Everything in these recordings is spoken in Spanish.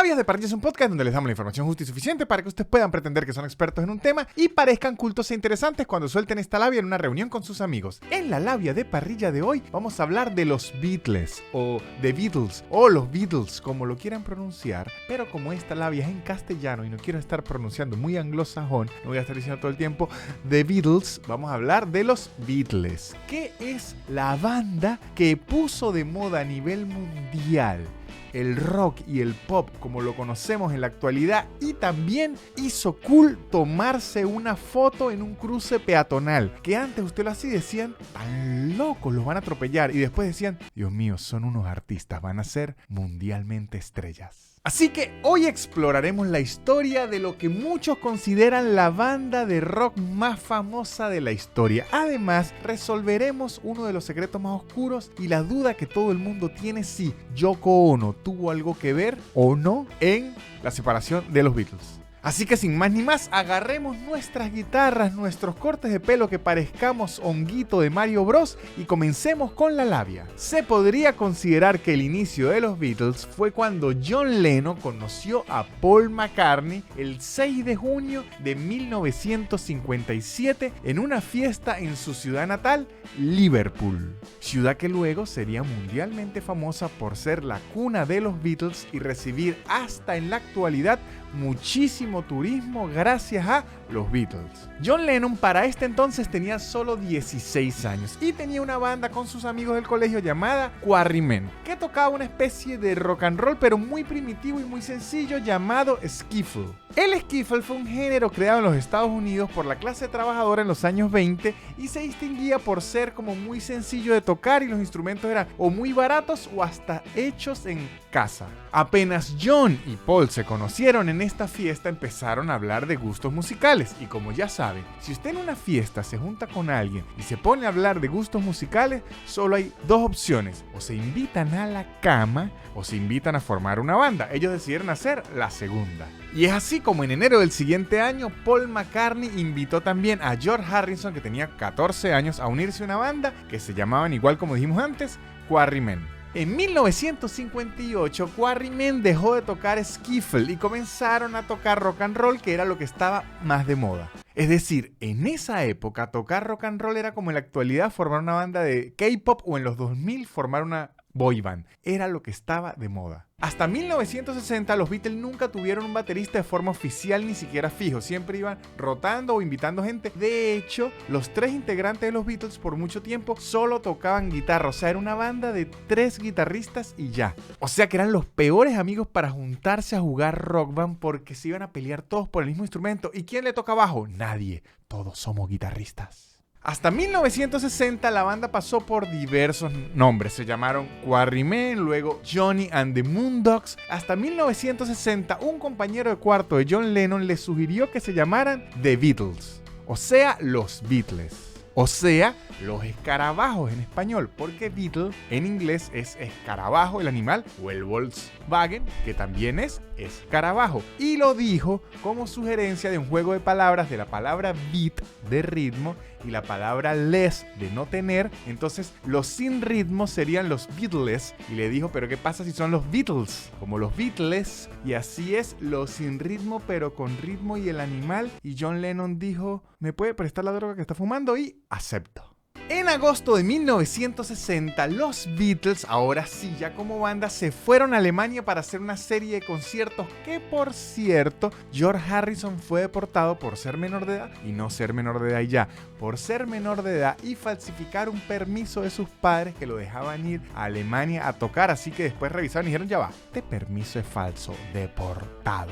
Labias de Parrilla es un podcast donde les damos la información justa y suficiente para que ustedes puedan pretender que son expertos en un tema y parezcan cultos e interesantes cuando suelten esta labia en una reunión con sus amigos. En la Labia de Parrilla de hoy vamos a hablar de los Beatles, o The Beatles, o los Beatles, como lo quieran pronunciar, pero como esta labia es en castellano y no quiero estar pronunciando muy anglosajón, no voy a estar diciendo todo el tiempo The Beatles, vamos a hablar de los Beatles, que es la banda que puso de moda a nivel mundial el rock y el pop como lo conocemos en la actualidad, y también hizo cool tomarse una foto en un cruce peatonal, que antes usted lo hacía y decían, tan locos, los van a atropellar, y después decían, Dios mío, son unos artistas, van a ser mundialmente estrellas. Así que hoy exploraremos la historia de lo que muchos consideran la banda de rock más famosa de la historia. Además, resolveremos uno de los secretos más oscuros y la duda que todo el mundo tiene si Yoko Ono tuvo algo que ver o no en la separación de los Beatles. Así que sin más ni más, agarremos nuestras guitarras, nuestros cortes de pelo que parezcamos honguito de Mario Bros. Y comencemos con la labia. Se podría considerar que el inicio de los Beatles fue cuando John Lennon conoció a Paul McCartney el 6 de junio de 1957 en una fiesta en su ciudad natal, Liverpool. Ciudad que luego sería mundialmente famosa por ser la cuna de los Beatles y recibir hasta en la actualidad muchísimo turismo gracias a los Beatles. John Lennon para este entonces tenía solo 16 años y tenía una banda con sus amigos del colegio llamada Quarrymen, que tocaba una especie de rock and roll pero muy primitivo y muy sencillo llamado skiffle. El skiffle fue un género creado en los Estados Unidos por la clase trabajadora en los años 20 y se distinguía por ser como muy sencillo de tocar y los instrumentos eran o muy baratos o hasta hechos en casa. Apenas John y Paul se conocieron en esta fiesta empezaron a hablar de gustos musicales y como ya saben, si usted en una fiesta se junta con alguien y se pone a hablar de gustos musicales, solo hay dos opciones, o se invitan a la cama o se invitan a formar una banda. Ellos decidieron hacer la segunda. Y es así como en enero del siguiente año, Paul McCartney invitó también a George Harrison, que tenía 14 años, a unirse a una banda que se llamaban, igual como dijimos antes, Quarrymen. En 1958, Quarrymen dejó de tocar skiffle y comenzaron a tocar rock and roll, que era lo que estaba más de moda. Es decir, en esa época tocar rock and roll era como en la actualidad formar una banda de K-pop o en los 2000 formar una boy band. Era lo que estaba de moda. Hasta 1960 los Beatles nunca tuvieron un baterista de forma oficial ni siquiera fijo, siempre iban rotando o invitando gente. De hecho, los tres integrantes de los Beatles por mucho tiempo solo tocaban guitarra, o sea, era una banda de 3 guitarristas y ya. O sea que eran los peores amigos para juntarse a jugar rock band porque se iban a pelear todos por el mismo instrumento. ¿Y quién le toca bajo? Nadie, todos somos guitarristas. Hasta 1960 la banda pasó por diversos nombres, se llamaron Quarrymen, luego Johnny and the Moondogs. Hasta 1960 un compañero de cuarto de John Lennon le sugirió que se llamaran The Beatles, o sea, los Beatles. O sea, los escarabajos en español, porque Beetle en inglés es escarabajo, el animal, o el Volkswagen, que también es escarabajo. Y lo dijo como sugerencia de un juego de palabras de la palabra beat, de ritmo, y la palabra less, de no tener. Entonces, los sin ritmo serían los Beatles. Y le dijo, ¿pero qué pasa si son los Beatles? Como los Beatles. Y así es, los sin ritmo, pero con ritmo y el animal. Y John Lennon dijo, ¿me puede prestar la droga que está fumando? Y acepto. En agosto de 1960, los Beatles, ahora sí ya como banda, se fueron a Alemania para hacer una serie de conciertos que, por cierto, George Harrison fue deportado por ser menor de edad y no ser menor de edad y ya, por ser menor de edad y falsificar un permiso de sus padres que lo dejaban ir a Alemania a tocar, así que después revisaron y dijeron, ya va, este permiso es falso, deportado.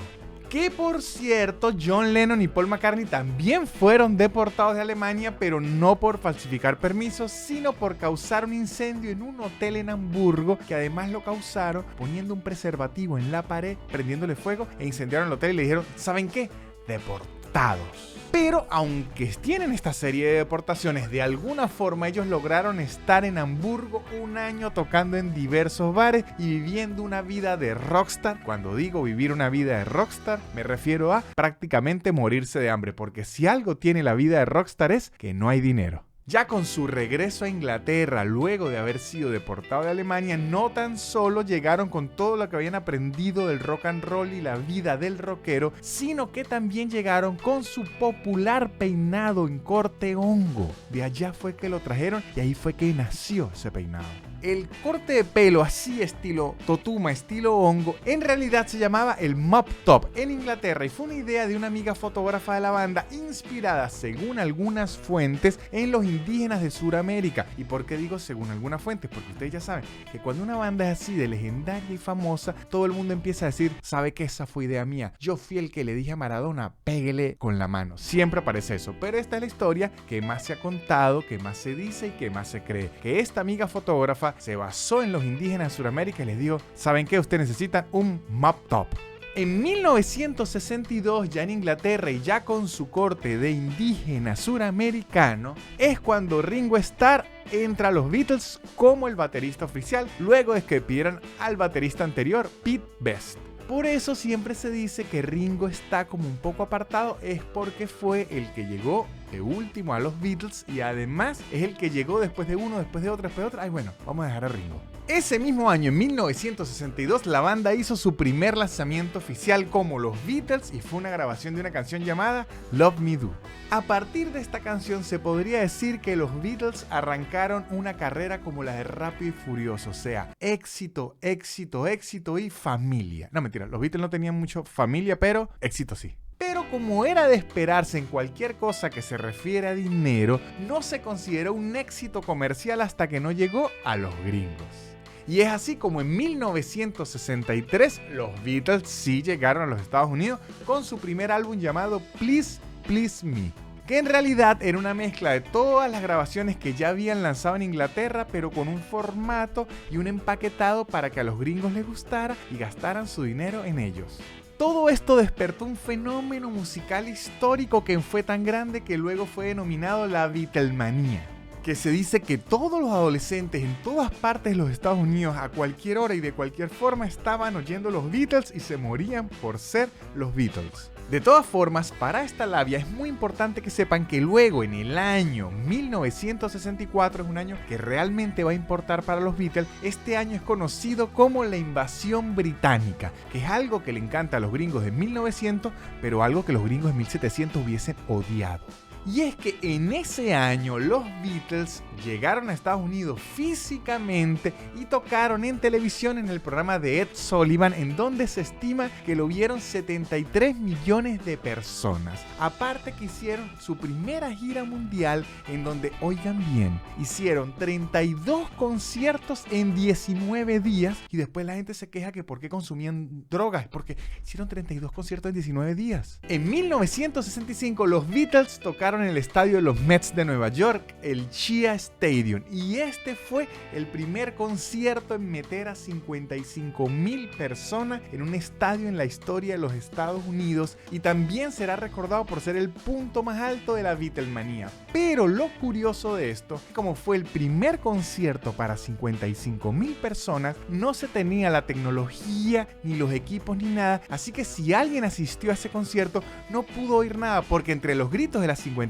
Que por cierto, John Lennon y Paul McCartney también fueron deportados de Alemania, pero no por falsificar permisos, sino por causar un incendio en un hotel en Hamburgo, que además lo causaron poniendo un preservativo en la pared, prendiéndole fuego e incendiaron el hotel y le dijeron, ¿saben qué? Deportados. Pero aunque tienen esta serie de deportaciones, de alguna forma ellos lograron estar en Hamburgo un año tocando en diversos bares y viviendo una vida de rockstar. Cuando digo vivir una vida de rockstar, me refiero a prácticamente morirse de hambre, porque si algo tiene la vida de rockstar es que no hay dinero. Ya con su regreso a Inglaterra, luego de haber sido deportado de Alemania, no tan solo llegaron con todo lo que habían aprendido del rock and roll y la vida del rockero, sino que también llegaron con su popular peinado en corte hongo. De allá fue que lo trajeron y ahí fue que nació ese peinado. El corte de pelo así estilo totuma, estilo hongo, en realidad se llamaba el mop top en Inglaterra y fue una idea de una amiga fotógrafa de la banda inspirada, según algunas fuentes, en los indígenas de Sudamérica. ¿Y por qué digo según algunas fuentes? Porque ustedes ya saben que cuando una banda es así de legendaria y famosa, todo el mundo empieza a decir, ¿sabe qué? Esa fue idea mía. Yo fui el que le dije a Maradona, péguele con la mano. Siempre aparece eso, pero esta es la historia que más se ha contado, que más se dice y que más se cree. Que esta amiga fotógrafa se basó en los indígenas de Sudamérica y les dijo, ¿saben qué? Ustedes necesitan un mop top. En 1962, ya en Inglaterra y ya con su corte de indígena suramericano, es cuando Ringo Starr entra a los Beatles como el baterista oficial, luego de que pidieran al baterista anterior, Pete Best. Por eso siempre se dice que Ringo está como un poco apartado, es porque fue el que llegó de último a los Beatles y además es el que llegó después de uno, después de otro, después de otro. Ay, bueno, vamos a dejar a Ringo. Ese mismo año, en 1962, la banda hizo su primer lanzamiento oficial como los Beatles y fue una grabación de una canción llamada Love Me Do. A partir de esta canción se podría decir que los Beatles arrancaron una carrera como la de Rápido y Furioso, o sea, éxito, éxito, éxito y familia. No, mentira, los Beatles no tenían mucho familia, pero éxito sí. Pero como era de esperarse en cualquier cosa que se refiere a dinero, no se consideró un éxito comercial hasta que no llegó a los gringos. Y es así como en 1963 los Beatles sí llegaron a los Estados Unidos con su primer álbum llamado Please, Please Me, que en realidad era una mezcla de todas las grabaciones que ya habían lanzado en Inglaterra, pero con un formato y un empaquetado para que a los gringos les gustara y gastaran su dinero en ellos. Todo esto despertó un fenómeno musical histórico que fue tan grande que luego fue denominado la Beatlemanía, que se dice que todos los adolescentes en todas partes de los Estados Unidos a cualquier hora y de cualquier forma estaban oyendo los Beatles y se morían por ser los Beatles. De todas formas, para esta labia es muy importante que sepan que luego en el año 1964, es un año que realmente va a importar para los Beatles, este año es conocido como la invasión británica, que es algo que le encanta a los gringos de 1900, pero algo que los gringos de 1700 hubiesen odiado. Y es que en ese año los Beatles llegaron a Estados Unidos físicamente y tocaron en televisión en el programa de Ed Sullivan, en donde se estima que lo vieron 73 millones de personas. Aparte que hicieron su primera gira mundial en donde, oigan bien, hicieron 32 conciertos en 19 días y después la gente se queja que por qué consumían drogas, porque hicieron 32 conciertos en 19 días. En 1965 los Beatles tocaron en el estadio de los Mets de Nueva York, el Shea Stadium, y este fue el primer concierto en meter a 55,000 personas en un estadio en la historia de los Estados Unidos y también será recordado por ser el punto más alto de la Beatlemanía. Pero lo curioso de esto, como fue el primer concierto para 55,000 personas, no se tenía la tecnología ni los equipos ni nada, así que si alguien asistió a ese concierto no pudo oír nada porque entre los gritos de las 55,000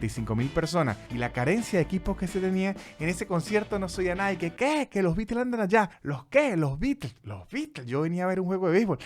personas y la carencia de equipos que se tenía en ese concierto no se oía nada. Y que los Beatles andan allá. Los Beatles, yo venía a ver un juego de béisbol.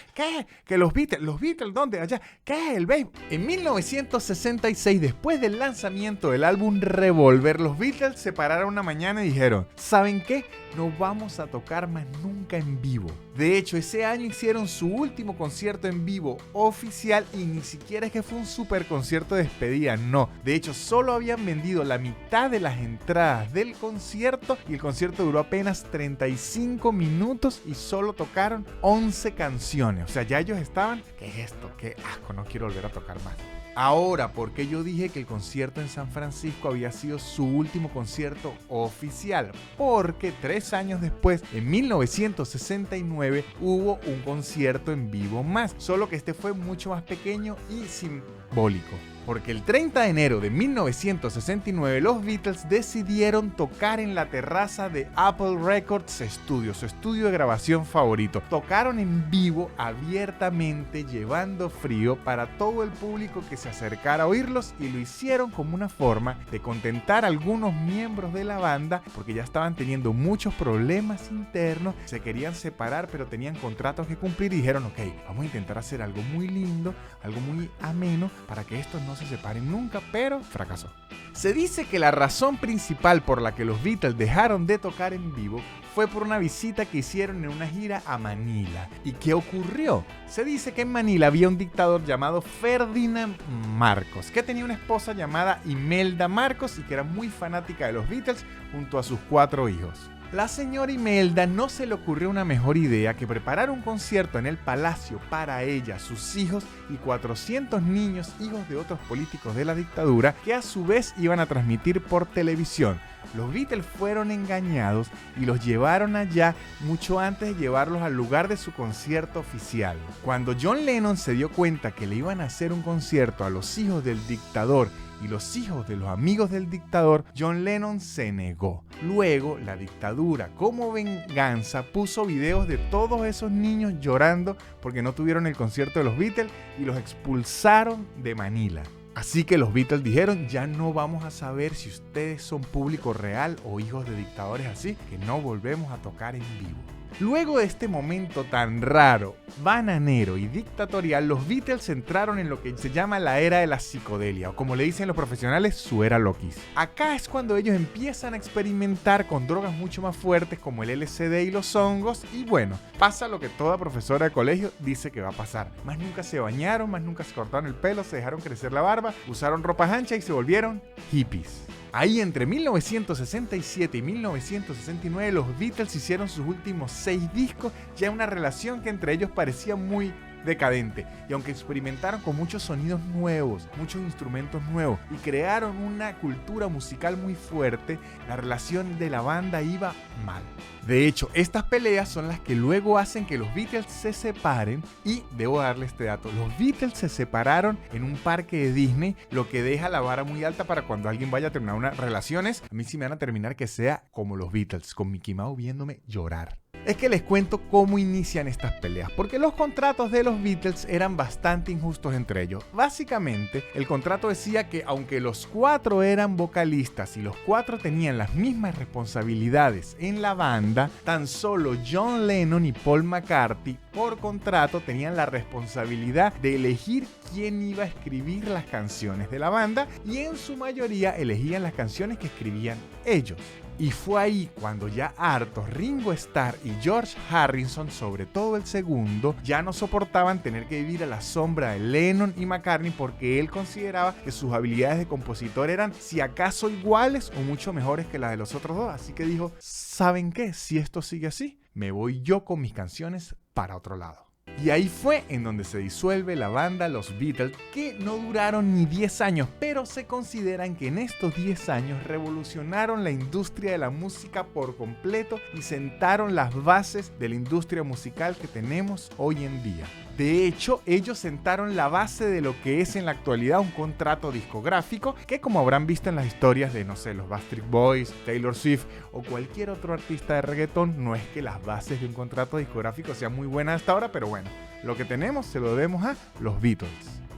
Que los Beatles, ¿dónde? Allá. El béisbol. En 1966, después del lanzamiento del álbum Revolver, los Beatles se pararon una mañana y dijeron, ¿saben qué? No vamos a tocar más nunca en vivo. De hecho, ese año hicieron su último concierto en vivo oficial y ni siquiera es que fue un super concierto de despedida, no. De hecho, solo habían vendido la mitad de las entradas del concierto y el concierto duró apenas 35 minutos y solo tocaron 11 canciones. O sea, ya ellos estaban, ¿qué es esto? Qué asco, no quiero volver a tocar más. Ahora, ¿por qué yo dije que el concierto en San Francisco había sido su último concierto oficial? Porque 3 años después, en 1969, hubo un concierto en vivo más, solo que este fue mucho más pequeño y sin simbólico. Porque el 30 de enero de 1969 los Beatles decidieron tocar en la terraza de Apple Records Studios, su estudio de grabación favorito. Tocaron en vivo, abiertamente, llevando frío para todo el público que se acercara a oírlos, y lo hicieron como una forma de contentar a algunos miembros de la banda porque ya estaban teniendo muchos problemas internos, se querían separar pero tenían contratos que cumplir y dijeron: ok, vamos a intentar hacer algo muy lindo, algo muy ameno para que estos no se separen nunca, pero fracasó. Se dice que la razón principal por la que los Beatles dejaron de tocar en vivo fue por una visita que hicieron en una gira a Manila. ¿Y qué ocurrió? Se dice que en Manila había un dictador llamado Ferdinand Marcos, que tenía una esposa llamada Imelda Marcos y que era muy fanática de los Beatles junto a sus 4 hijos. La señora Imelda no se le ocurrió una mejor idea que preparar un concierto en el palacio para ella, sus hijos y 400 niños, hijos de otros políticos de la dictadura, que a su vez iban a transmitir por televisión. Los Beatles fueron engañados y los llevaron allá mucho antes de llevarlos al lugar de su concierto oficial. Cuando John Lennon se dio cuenta que le iban a hacer un concierto a los hijos del dictador y los hijos de los amigos del dictador, John Lennon se negó. Luego, la dictadura, como venganza, puso videos de todos esos niños llorando porque no tuvieron el concierto de los Beatles y los expulsaron de Manila. Así que los Beatles dijeron: ya no vamos a saber si ustedes son público real o hijos de dictadores, así que no volvemos a tocar en vivo. Luego de este momento tan raro, bananero y dictatorial, los Beatles entraron en lo que se llama la era de la psicodelia, o como le dicen los profesionales, su era Lokis. Acá es cuando ellos empiezan a experimentar con drogas mucho más fuertes como el LSD y los hongos, y bueno, pasa lo que toda profesora de colegio dice que va a pasar. Más nunca se bañaron, más nunca se cortaron el pelo, se dejaron crecer la barba, usaron ropa ancha y se volvieron hippies. Ahí entre 1967 y 1969 los Beatles hicieron sus últimos 6 discos, ya una relación que entre ellos parecía muy decadente, y aunque experimentaron con muchos sonidos nuevos, muchos instrumentos nuevos y crearon una cultura musical muy fuerte, la relación de la banda iba mal. De hecho, estas peleas son las que luego hacen que los Beatles se separen, y debo darle este dato: los Beatles se separaron en un parque de Disney, lo que deja la vara muy alta para cuando alguien vaya a terminar unas relaciones. A mí sí me van a terminar que sea como los Beatles, con Mickey Mouse viéndome llorar. Es que les cuento cómo inician estas peleas, porque los contratos de los Beatles eran bastante injustos entre ellos. Básicamente, el contrato decía que aunque los 4 eran vocalistas y los 4 tenían las mismas responsabilidades en la banda, tan solo John Lennon y Paul McCartney por contrato tenían la responsabilidad de elegir quién iba a escribir las canciones de la banda, y en su mayoría elegían las canciones que escribían ellos. Y fue ahí cuando, ya hartos, Ringo Starr y George Harrison, sobre todo el segundo, ya no soportaban tener que vivir a la sombra de Lennon y McCartney, porque él consideraba que sus habilidades de compositor eran si acaso iguales o mucho mejores que las de los otros dos. Así que dijo: ¿saben qué? Si esto sigue así, me voy yo con mis canciones para otro lado. Y ahí fue en donde se disuelve la banda Los Beatles, que no duraron ni 10 años, pero se consideran que en estos 10 años revolucionaron la industria de la música por completo y sentaron las bases de la industria musical que tenemos hoy en día. De hecho, ellos sentaron la base de lo que es en la actualidad un contrato discográfico, que como habrán visto en las historias de, no sé, los Backstreet Boys, Taylor Swift o cualquier otro artista de reggaetón, no es que las bases de un contrato discográfico sean muy buenas hasta ahora, pero bueno, lo que tenemos se lo debemos a los Beatles.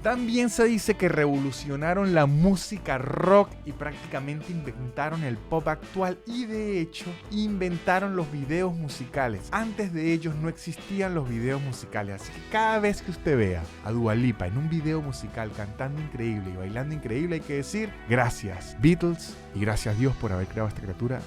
También se dice que revolucionaron la música rock y prácticamente inventaron el pop actual, y de hecho inventaron los videos musicales. Antes de ellos no existían los videos musicales, así que cada vez que usted vea a Dua Lipa en un video musical cantando increíble y bailando increíble, hay que decir: gracias Beatles y gracias Dios por haber creado esta criatura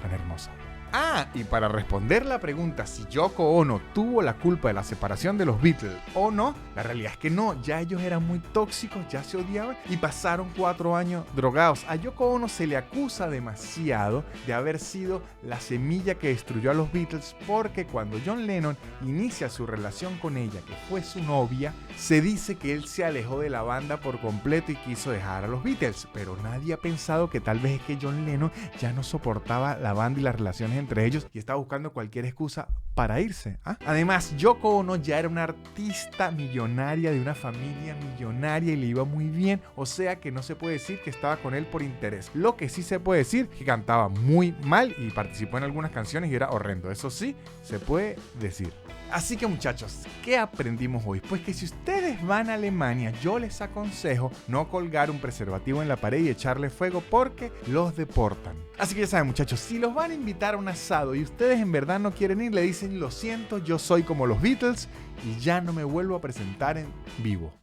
tan hermosa. Ah, y para responder la pregunta si Yoko Ono tuvo la culpa de la separación de los Beatles o no, la realidad es que no. Ya ellos eran muy tóxicos, ya se odiaban y pasaron 4 años drogados. A Yoko Ono se le acusa demasiado de haber sido la semilla que destruyó a los Beatles, porque cuando John Lennon inicia su relación con ella, que fue su novia, se dice que él se alejó de la banda por completo y quiso dejar a los Beatles, pero nadie ha pensado que tal vez es que John Lennon ya no soportaba la banda y las relaciones entre ellos y estaba buscando cualquier excusa para irse. Además, Yoko Ono ya era una artista millonaria de una familia millonaria y le iba muy bien, o sea que no se puede decir que estaba con él por interés. Lo que sí se puede decir es que cantaba muy mal y participó en algunas canciones y era horrendo. Eso sí, se puede decir. Así que muchachos, ¿qué aprendimos hoy? Pues que si ustedes van a Alemania, yo les aconsejo no colgar un preservativo en la pared y echarle fuego porque los deportan. Así que ya saben muchachos, si los van a invitar a un asado y ustedes en verdad no quieren ir, le dicen lo siento, yo soy como los Beatles y ya no me vuelvo a presentar en vivo.